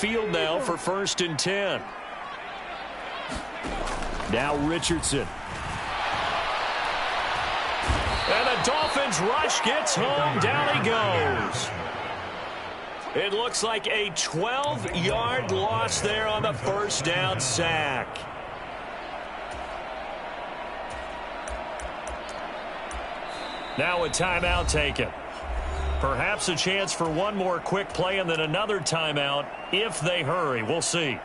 field now for 1st and 10. Now Richardson. And the Dolphins rush gets home. Down he goes. It looks like a 12-yard loss there on the first down sack. Now a timeout taken. Perhaps a chance for one more quick play and then another timeout if they hurry. We'll see.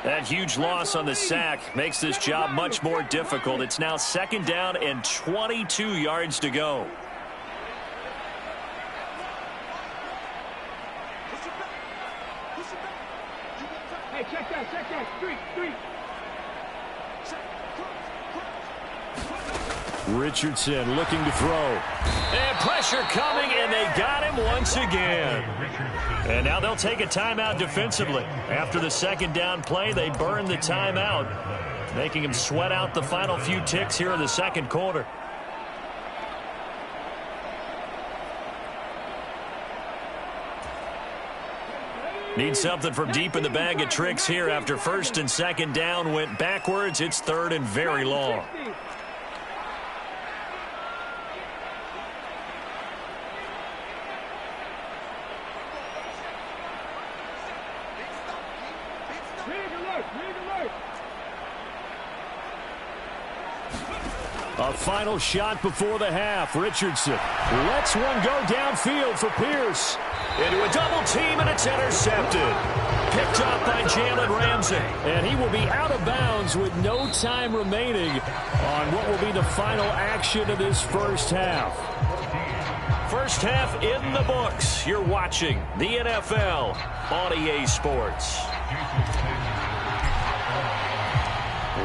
That huge loss on the sack makes this job much more difficult. It's now 2nd down and 22 yards to go. Hey, check that. Three. Richardson looking to throw. And pressure coming, and they got him once again. And now they'll take a timeout defensively. After the 2nd down play, they burn the timeout, making him sweat out the final few ticks here in the 2nd quarter. Need something from deep in the bag of tricks here after 1st and 2nd down went backwards. It's 3rd and very long. A final shot before the half. Richardson lets one go downfield for Pierce. Into a double team, and it's intercepted. Picked up by Jalen Ramsey. And he will be out of bounds with no time remaining on what will be the final action of this first half. First half in the books. You're watching the NFL on EA Sports.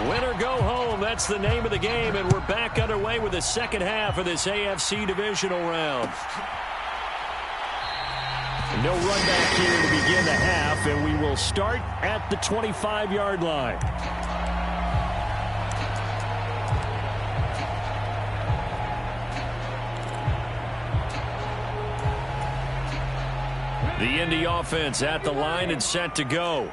Win or go home, that's the name of the game, and we're back underway with the 2nd half of this AFC divisional round. No run back here to begin the half, and we will start at the 25-yard line. The Indy offense at the line and set to go.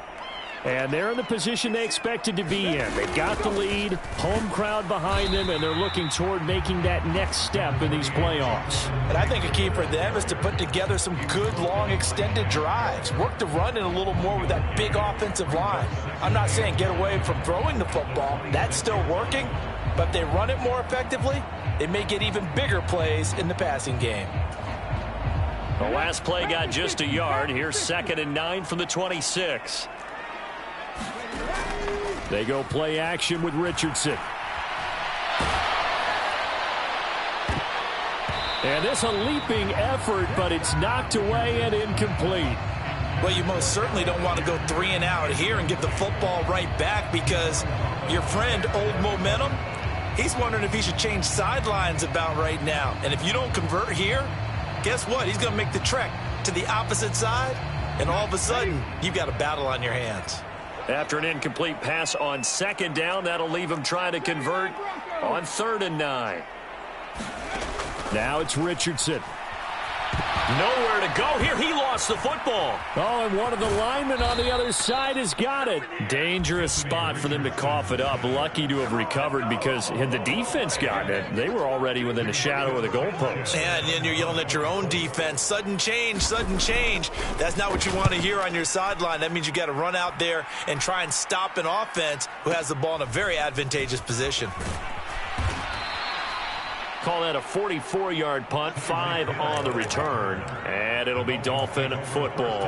And they're in the position they expected to be in. They've got the lead, home crowd behind them, and they're looking toward making that next step in these playoffs. And I think a key for them is to put together some good, long, extended drives. Work the run in a little more with that big offensive line. I'm not saying get away from throwing the football. That's still working. But if they run it more effectively, they may get even bigger plays in the passing game. The last play got just a yard. Here's 2nd and 9 from the 26. They go play action with Richardson. And this a leaping effort, but it's knocked away and incomplete. Well, you most certainly don't want to go 3 and out here and get the football right back, because your friend, Old Momentum, he's wondering if he should change sidelines about right now. And if you don't convert here, guess what? He's going to make the trek to the opposite side, and all of a sudden, you've got a battle on your hands. After an incomplete pass on 2nd down, that'll leave him trying to convert on 3rd and 9. Now it's Richardson. Nowhere to go here. He lost the football. Oh, and one of the linemen on the other side has got it. Dangerous spot for them to cough it up. Lucky to have recovered, because had the defense gotten it, they were already within the shadow of the goalpost. And then you're yelling at your own defense. Sudden change, sudden change. That's not what you want to hear on your sideline. That means you got to run out there and try and stop an offense who has the ball in a very advantageous position. Call that a 44-yard punt, 5 on the return, and it'll be Dolphin football.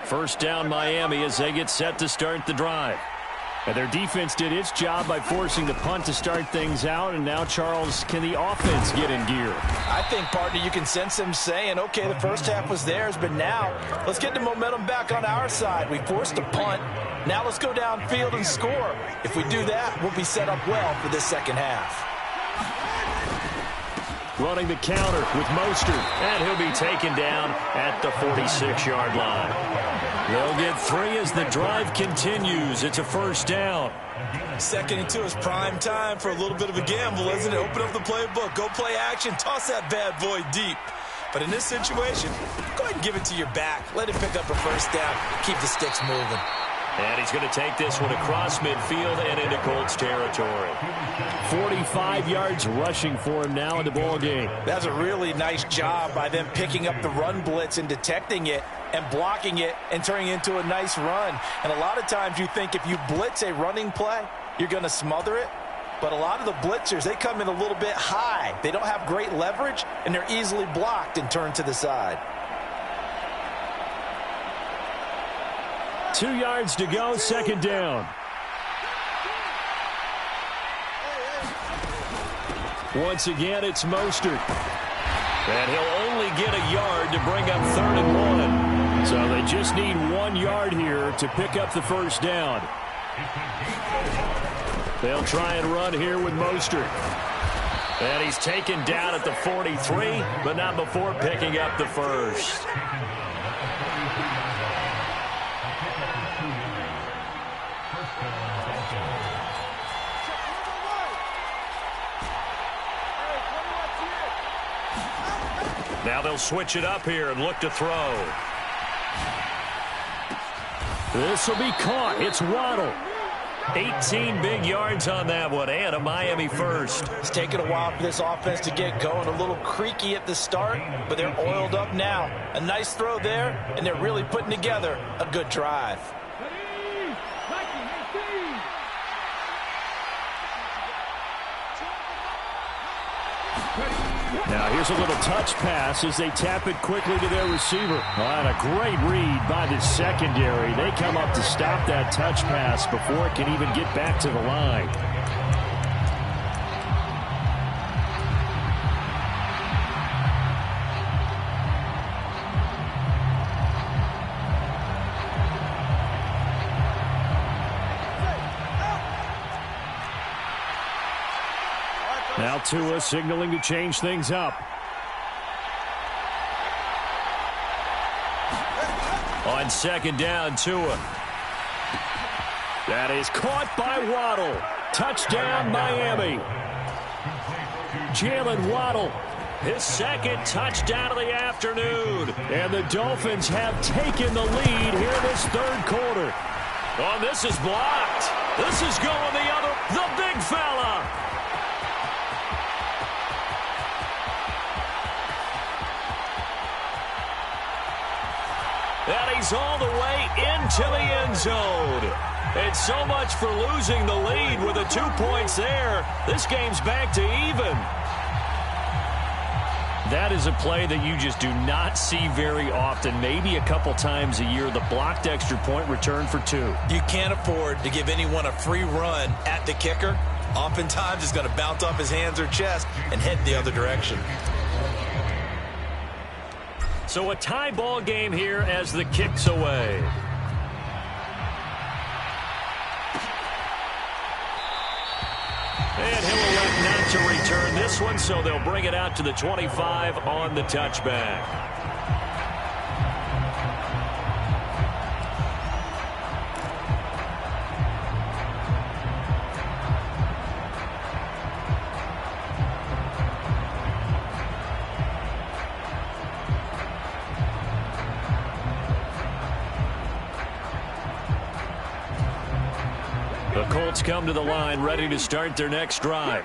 First down Miami as they get set to start the drive. And their defense did its job by forcing the punt to start things out. And now, Charles, can the offense get in gear? I think, partner, you can sense him saying, okay, the first half was theirs, but now let's get the momentum back on our side. We forced a punt. Now let's go downfield and score. If we do that, we'll be set up well for this second half. Running the counter with Mostert, and he'll be taken down at the 46-yard line. They'll get 3 as the drive continues. It's a first down. 2nd and 2 is prime time for a little bit of a gamble, isn't it? Open up the playbook, go play action, toss that bad boy deep. But in this situation, go ahead and give it to your back. Let him pick up a first down, keep the sticks moving. And he's going to take this one across midfield and into Colts territory. 45 yards rushing for him now in the ball game. That's a really nice job by them picking up the run blitz and detecting it and blocking it and turning it into a nice run. And a lot of times you think if you blitz a running play, you're going to smother it. But a lot of the blitzers, they come in a little bit high. They don't have great leverage, and they're easily blocked and turned to the side. 2 yards to go, second down. Once again, it's Mostert. And he'll only get a yard to bring up 3rd and 1. So they just need 1 yard here to pick up the first down. They'll try and run here with Mostert. And he's taken down at the 43, but not before picking up the first. Now they'll switch it up here and look to throw. This will be caught. It's Waddle. 18 big yards on that one, and a Miami first. It's taken a while for this offense to get going. A little creaky at the start, but they're oiled up now. A nice throw there, and they're really putting together a good drive. Now here's a little touch pass as they tap it quickly to their receiver. And a great read by the secondary. They come up to stop that touch pass before it can even get back to the line. Now Tua signaling to change things up. On 2nd down, Tua. That is caught by Waddle. Touchdown, Miami. Jalen Waddle, his 2nd touchdown of the afternoon. And the Dolphins have taken the lead here in this 3rd quarter. Oh, this is blocked. This is going the big fella. And he's all the way into the end zone. And so much for losing the lead with the 2 points there. This game's back to even. That is a play that you just do not see very often. Maybe a couple times a year, the blocked extra point return for 2. You can't afford to give anyone a free run at the kicker. Oftentimes, it's going to bounce off his hands or chest and head the other direction. So a tie ball game here as the kick's away. And he'll elect not to return this one, so they'll bring it out to the 25 on the touchback. The Colts come to the line ready to start their next drive.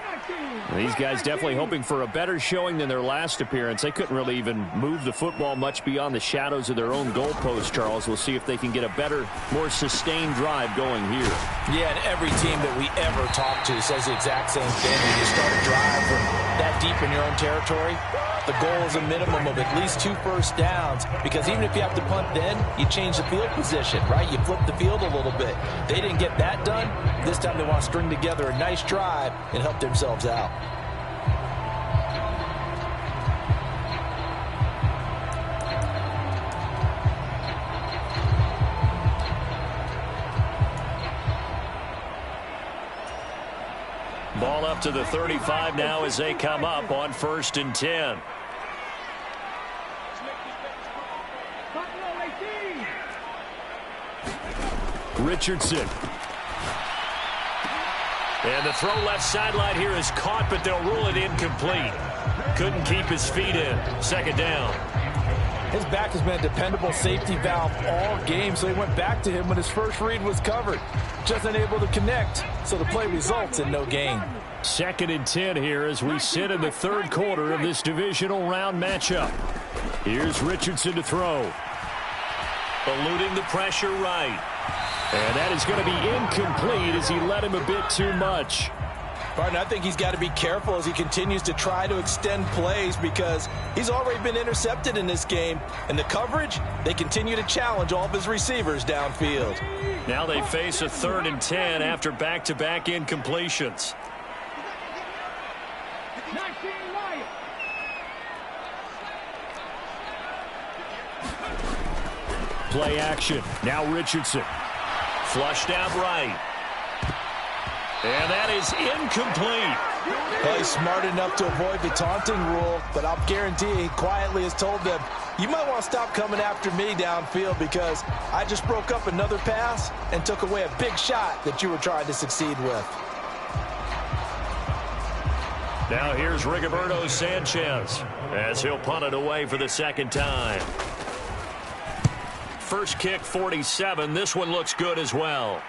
These guys definitely hoping for a better showing than their last appearance. They couldn't really even move the football much beyond the shadows of their own goalpost, Charles. We'll see if they can get a better, more sustained drive going here. Yeah, and every team that we ever talk to says the exact same thing. When you start a drive from that deep in your own territory, The goal is a minimum of at least 2 first downs, because even if you have to punt then, you change the field position, right? You flip the field a little bit. They didn't get that done. This time they want to string together a nice drive and help themselves out. Ball up to the 35 now as they come up on 1st and 10. Richardson. And the throw left sideline here is caught, but they'll rule it incomplete. Couldn't keep his feet in. 2nd down. His back has been a dependable safety valve all game, so he went back to him when his first read was covered. Just unable to connect, so the play results in no gain. 2nd and 10 here as we sit in the 3rd quarter of this divisional round matchup. Here's Richardson to throw. Eluding the pressure right. And that is going to be incomplete as he led him a bit too much. Partner, I think he's got to be careful as he continues to try to extend plays, because he's already been intercepted in this game. And the coverage, they continue to challenge all of his receivers downfield. Now they face a 3rd and 10 after back-to-back incompletions. Play action. Now Richardson. Flushed out right. And that is incomplete. Well, he's smart enough to avoid the taunting rule, but I'll guarantee he quietly has told them, you might want to stop coming after me downfield, because I just broke up another pass and took away a big shot that you were trying to succeed with. Now here's Rigoberto Sanchez as he'll punt it away for the 2nd time. First kick, 47. This one looks good as well.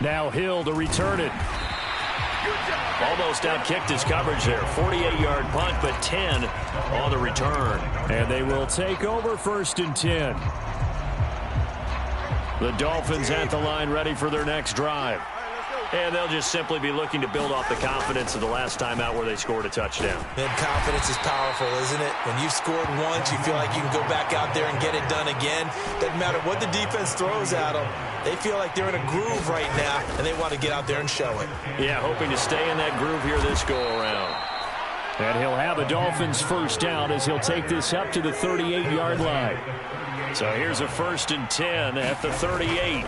Now Hill to return it. Almost outkicked his coverage there. 48-yard punt, but 10 on the return. And they will take over 1st and 10. The Dolphins at the line ready for their next drive. And they'll just simply be looking to build off the confidence of the last time out where they scored a touchdown. And confidence is powerful, isn't it? When you've scored once, you feel like you can go back out there and get it done again. Doesn't matter what the defense throws at them. They feel like they're in a groove right now, and they want to get out there and show it. Yeah, hoping to stay in that groove here this go-around. And he'll have a Dolphins 1st down as he'll take this up to the 38-yard line. So here's a 1st and 10 at the 38.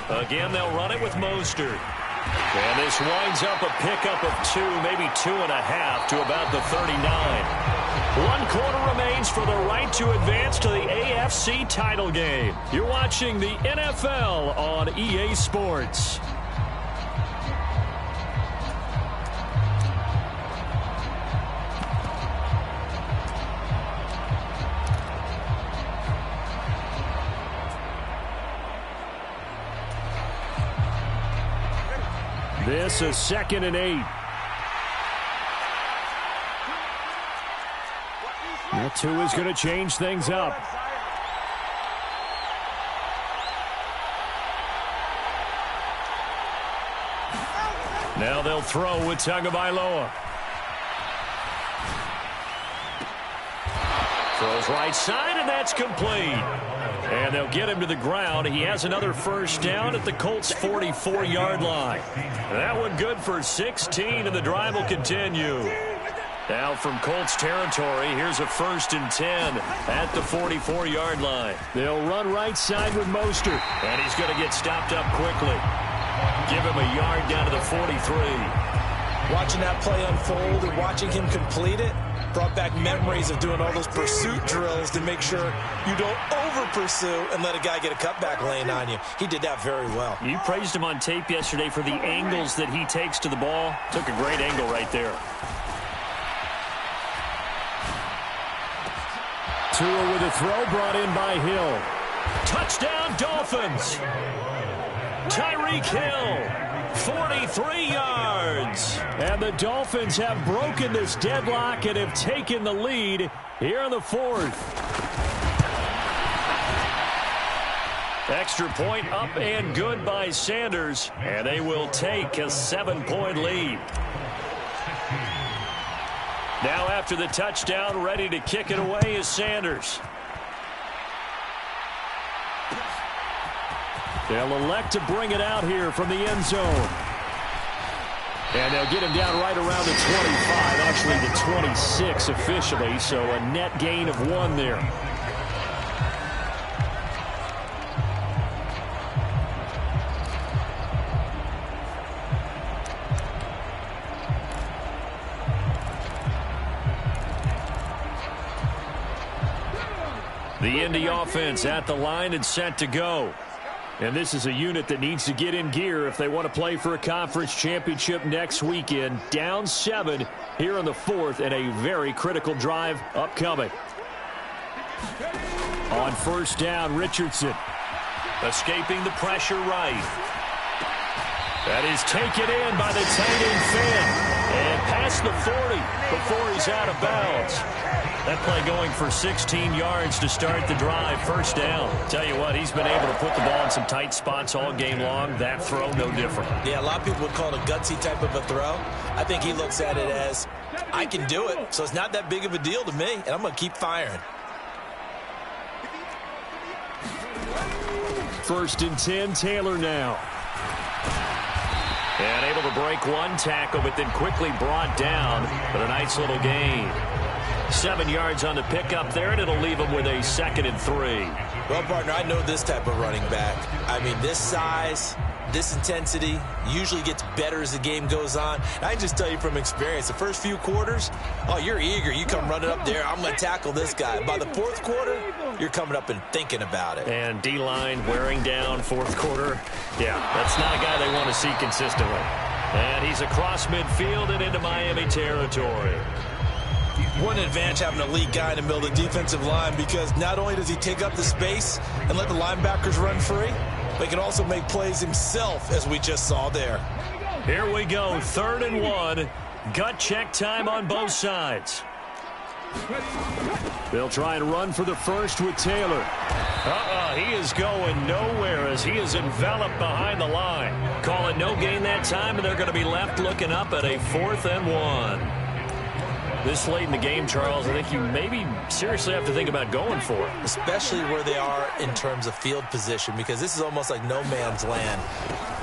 Again, they'll run it with Mostert. And this winds up a pickup of 2, maybe 2.5 to about the 39. 1 quarter remains for the right to advance to the AFC title game. You're watching the NFL on EA Sports. This is 2nd and 8. That 2 is going to change things up. Now they'll throw with Tagovailoa. Throws right side, and that's complete. And they'll get him to the ground. He has another 1st down at the Colts' 44-yard line. That one good for 16, and the drive will continue. Now from Colts territory, here's a 1st and 10 at the 44-yard line. They'll run right side with Mostert. And he's going to get stopped up quickly. Give him a yard down to the 43. Watching that play unfold and watching him complete it brought back memories of doing all those pursuit drills to make sure you don't over-pursue and let a guy get a cutback lane on you. He did that very well. You praised him on tape yesterday for the angles that he takes to the ball. Took a great angle right there. Tua with a throw brought in by Hill. Touchdown, Dolphins. Tyreek Hill. 43 yards. And the Dolphins have broken this deadlock and have taken the lead here in the 4th. Extra point up and good by Sanders. And they will take a 7-point lead. Now after the touchdown, ready to kick it away is Sanders. They'll elect to bring it out here from the end zone. And they'll get him down right around the 25, actually the 26 officially, so a net gain of 1 there. The Indy offense at the line and set to go. And this is a unit that needs to get in gear if they want to play for a conference championship next weekend. Down 7 here in the 4th and a very critical drive upcoming. On first down, Richardson. Escaping the pressure right. That is taken in by the tight end Finn. And past the 40 before he's out of bounds. That play going for 16 yards to start the drive. First down. Tell you what, he's been able to put the ball in some tight spots all game long. That throw, no different. Yeah, a lot of people would call it a gutsy type of a throw. I think he looks at it as, I can do it, so it's not that big of a deal to me, and I'm going to keep firing. First and 10, Taylor now. And able to break one tackle, but then quickly brought down. But a nice little gain. 7 yards on the pickup there, and it'll leave him with a 2nd and 3. Well, partner, I know this type of running back. I mean, this size, this intensity usually gets better as the game goes on. And I can just tell you from experience, the first few quarters, oh, you're eager. You come running up there, I'm going to tackle this guy. By the 4th quarter, you're coming up and thinking about it. And D-line wearing down 4th quarter. Yeah, that's not a guy they want to see consistently. And he's across midfield and into Miami territory. One advantage having an elite guy in the middle of the defensive line, because not only does he take up the space and let the linebackers run free, but he can also make plays himself, as we just saw there. Here we go, 3rd and 1. Gut check time on both sides. They'll try and run for the first with Taylor. He is going nowhere as he is enveloped behind the line. Call it no gain that time, and they're going to be left looking up at a 4th and 1. This late in the game, Charles, I think you maybe seriously have to think about going for it. Especially where they are in terms of field position, because this is almost like no man's land.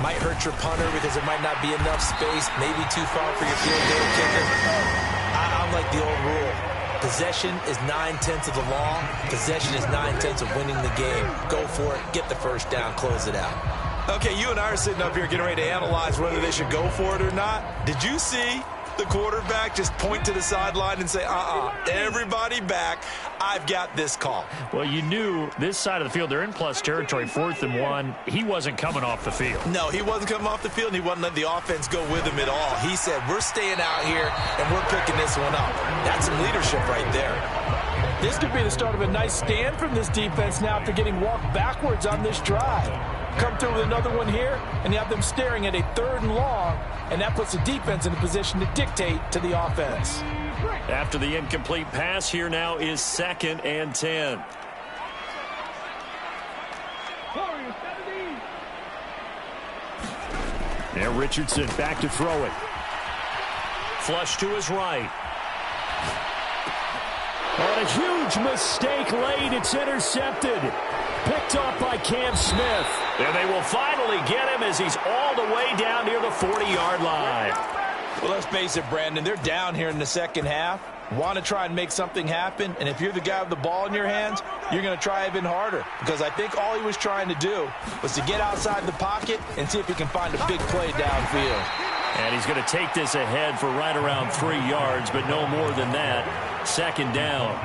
Might hurt your punter because there might not be enough space, maybe too far for your field goal kicker. I'm like the old rule. Possession is 9/10 of the law. Possession is 9/10 of winning the game. Go for it, get the first down, close it out. Okay, you and I are sitting up here getting ready to analyze whether they should go for it or not. Did you see the quarterback just point to the sideline and say, everybody back, I've got this call? Well, you knew this side of the field, they're in plus territory, 4th and 1. He wasn't coming off the field. No, he wasn't coming off the field, and he wasn't letting the offense go with him at all. He said, we're staying out here, and we're picking this one up. That's some leadership right there. This could be the start of a nice stand from this defense now after getting walked backwards on this drive. Come through with another one here, and you have them staring at a 3rd and long, and that puts the defense in a position to dictate to the offense. After the incomplete pass, here now is 2nd and 10. Now Richardson back to throw it. Flush to his right. And a huge mistake late. It's intercepted. Picked off by Cam Smith. And they will finally get him as he's all the way down near the 40-yard line. Well, let's face it, Brandon. They're down here in the second half. Want to try and make something happen. And if you're the guy with the ball in your hands, you're going to try even harder. Because I think all he was trying to do was to get outside the pocket and see if he can find a big play downfield. And he's going to take this ahead for right around 3 yards, but no more than that. 2nd down.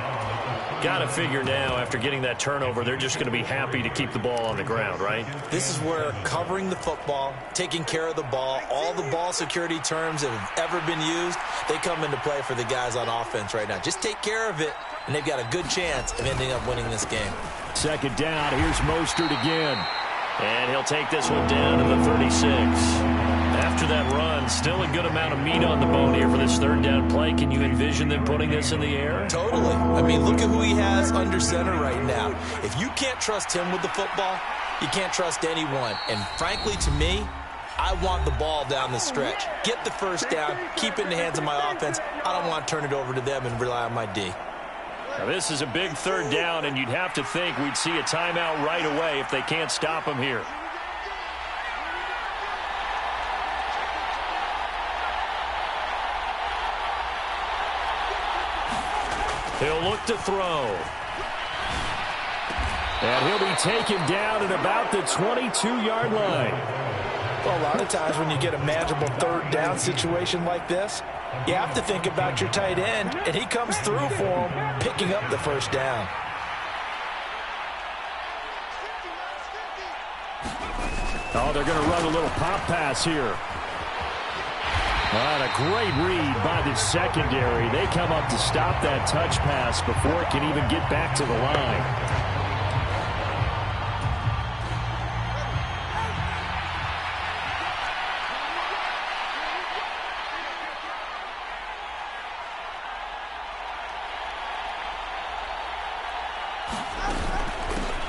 Got to figure now, after getting that turnover, they're just going to be happy to keep the ball on the ground, right? This is where covering the football, taking care of the ball, all the ball security terms that have ever been used, they come into play for the guys on offense right now. Just take care of it, and they've got a good chance of ending up winning this game. 2nd down, here's Mostert again. And he'll take this one down to the 36. After that run, still a good amount of meat on the bone here for this 3rd down play. Can you envision them putting this in the air? Totally. I mean, look at who he has under center right now. If you can't trust him with the football, you can't trust anyone. And frankly, to me, I want the ball down the stretch. Get the first down, keep it in the hands of my offense. I don't want to turn it over to them and rely on my D. Now this is a big third down, and you'd have to think we'd see a timeout right away if they can't stop him here. He'll look to throw. And he'll be taken down at about the 22-yard line. Well, a lot of times when you get a manageable third down situation like this, you have to think about your tight end, and he comes through for him, picking up the first down. Oh, they're going to run a little pop pass here. And a great read by the secondary. They come up to stop that touch pass before it can even get back to the line.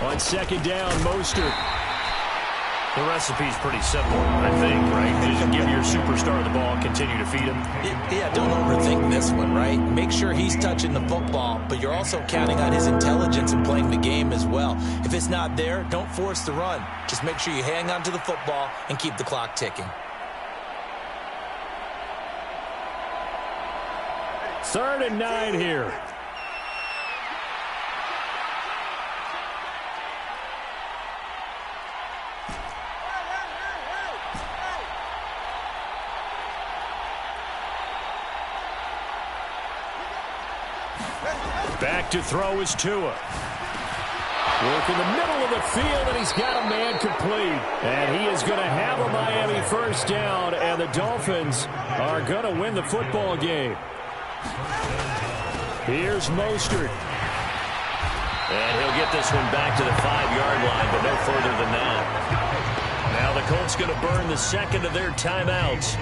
On second down, Mostert. The recipe's pretty simple, I think, right? Just give your superstar the ball and continue to feed him. Yeah, don't overthink this one, right? Make sure he's touching the football, but you're also counting on his intelligence and playing the game as well. If it's not there, don't force the run. Just make sure you hang on to the football and keep the clock ticking. 3rd and 9 here. Back to throw is Tua. Work in the middle of the field, and he's got a man complete. And he is going to have a Miami first down, and the Dolphins are going to win the football game. Here's Mostert. And he'll get this one back to the 5-yard line, but no further than that. Now the Colts going to burn the second of their timeouts,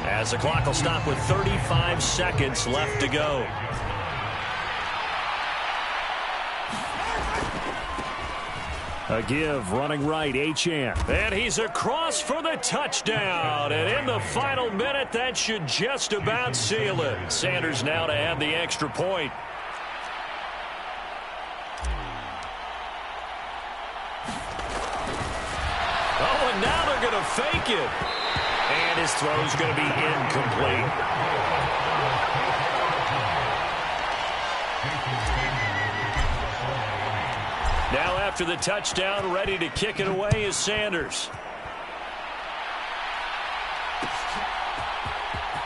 as the clock will stop with 35 seconds left to go. A give, running right, Achane. And he's across for the touchdown. And in the final minute, that should just about seal it. Sanders now to add the extra point. Oh, and now they're going to fake it. And his throw's going to be incomplete. Now after the touchdown, ready to kick it away is Sanders.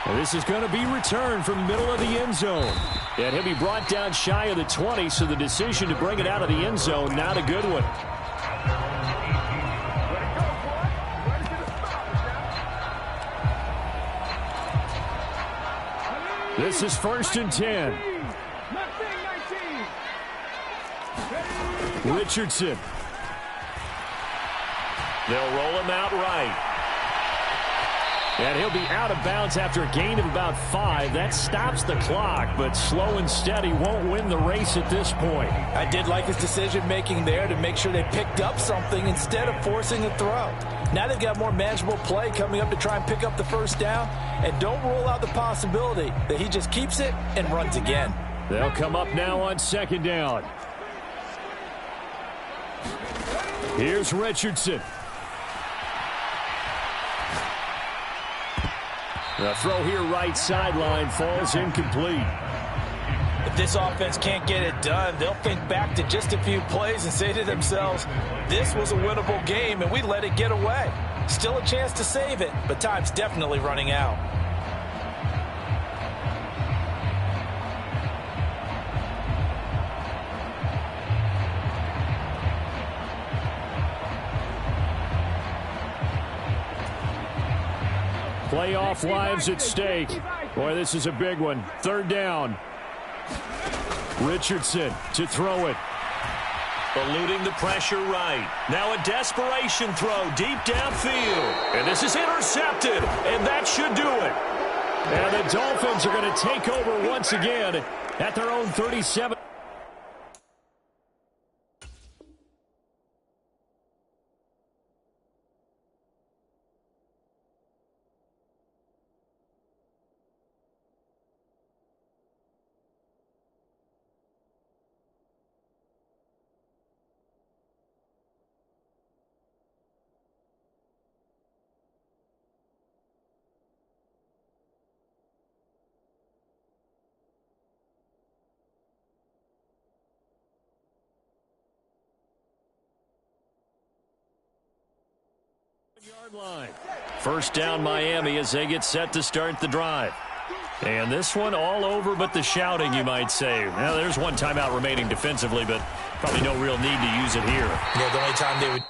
And this is going to be returned from the middle of the end zone. And he'll be brought down shy of the 20, so the decision to bring it out of the end zone, not a good one. This is 1st and 10. Richardson. They'll roll him out right. And he'll be out of bounds after a gain of about 5. That stops the clock, but slow and steady won't win the race at this point. I did like his decision-making there to make sure they picked up something instead of forcing a throw. Now they've got more manageable play coming up to try and pick up the first down. And don't rule out the possibility that he just keeps it and runs again. They'll come up now on 2nd down. Here's Richardson. The throw here right sideline falls incomplete. If this offense can't get it done, they'll think back to just a few plays and say to themselves, this was a winnable game and we let it get away. Still a chance to save it, but time's definitely running out. Playoff lives at stake. Boy, this is a big one. 3rd down. Richardson to throw it. Eluding the pressure right. Now a desperation throw deep downfield. And this is intercepted. And that should do it. And the Dolphins are going to take over once again at their own 37. Yard line. First down Miami as they get set to start the drive. And this one all over but the shouting, you might say. Now, there's one timeout remaining defensively, but probably no real need to use it here. Yeah, the only time they would...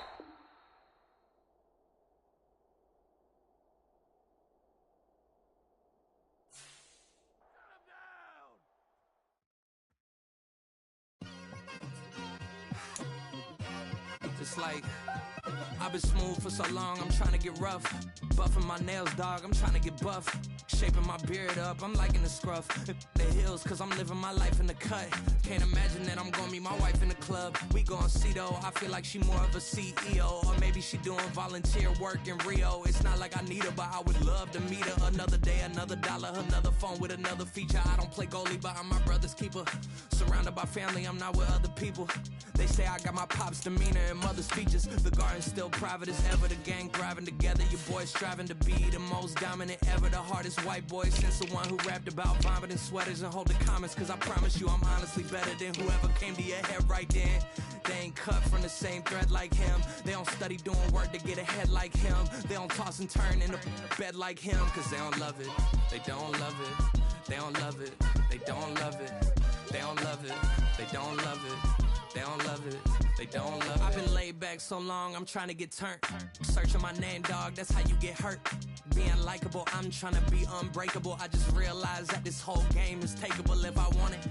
It's like, I've been smooth for so long, I'm trying to get rough. Buffing my nails, dog, I'm trying to get buff. Shaping my beard up, I'm liking the scruff. The hills, cause I'm living my life in the cut. Can't imagine that I'm gonna meet my wife in the club. We gon' see though, I feel like she more of a CEO. Or maybe she doing volunteer work in Rio. It's not like I need her, but I would love to meet her. Another day, another dollar, another phone with another feature. I don't play goalie, but I'm my brother's keeper. Surrounded by family, I'm not with other people. They say I got my pop's demeanor and mother's features. The garden's still private as ever, the gang thriving together. Your boys striving to be the most dominant ever. The hardest white boy since the one who rapped about vomiting sweaters and holding comments. Cause I promise you I'm honestly better than whoever came to your head right then. They ain't cut from the same thread like him. They don't study doing work to get ahead like him. They don't toss and turn in the bed like him. Cause they don't love it, they don't love it. They don't love it, they don't love it. They don't love it, they don't love it. They don't love it, they don't love it. I've been laid back so long, I'm trying to get turned. Searching my name, dog, that's how you get hurt. Being likable, I'm trying to be unbreakable. I just realized that this whole game is takeable if I want it.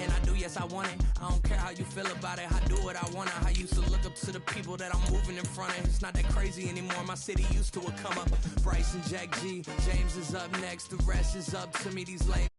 And I do, yes, I want it. I don't care how you feel about it, I do what I want it. I used to look up to the people that I'm moving in front of. It's not that crazy anymore, my city used to a come up. Bryce and Jack G, James is up next, the rest is up to me, these lame.